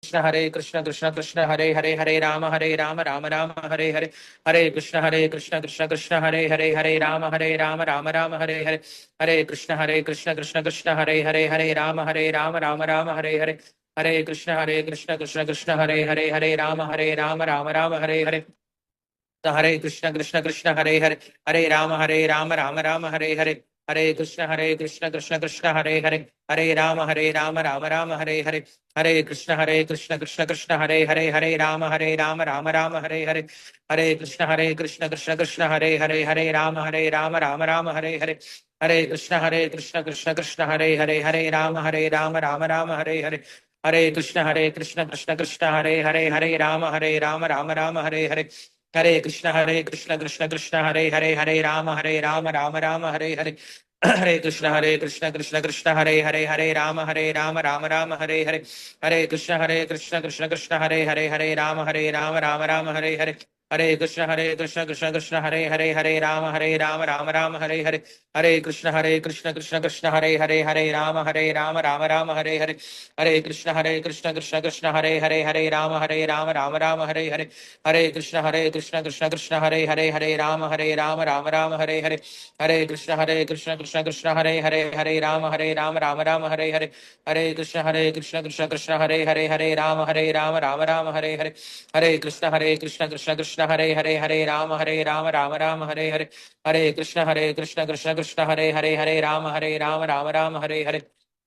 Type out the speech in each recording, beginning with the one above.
Krishna Krishna Krishna Hare Hare Hare Ram Ram Ram Hare Hare Hare Krishna Krishna Krishna Hare Ram Ram Ram Hare Hare Hare Krishna Krishna Krishna Hare Ram Ram Hare Hare Hare Krishna Krishna Krishna Hare Ram Ram Hare Hare Hare Krishna Krishna Hare Ram Ram Hare Hare Hare Krishna Krishna Krishna Hare Ram Ram Hare Hare Hare Krishna Krishna Krishna Hare Ram Ram Ram Hare Hare Hare Krishna Krishna Krishna Hare Ram Ram Hare Hare Hare Krishna Krishna Krishna Hare Ram Ram Hare Hare Hare Krishna Krishna Krishna Hare Ram Hare Hare Hare Krishna Krishna Hare Ram Hare Hare Hare Krishna Krishna Ram Hare Hare Hare Krishna Krishna Ram Hare Hare Hare Krishna Krishna Ram Hare Hare Hare Krishna Krishna Ram Hare Hare Hare Krishna Krishna Ram Hare Hare Hare Krishna Krishna Ram Ram Hare Hare Hare Krishna Krishna Ram Ram Hare Hare Hare Krishna Krishna Ram Ram Hare Hare Hare Krishna Krishna Ram Ram Hare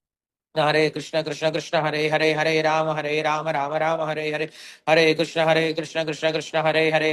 Hare Hare Krishna Krishna Ram Ram Hare Hare Hare Krishna Hare Ram Ram Ram Hare Hare Hare Krishna Krishna Krishna Hare Hare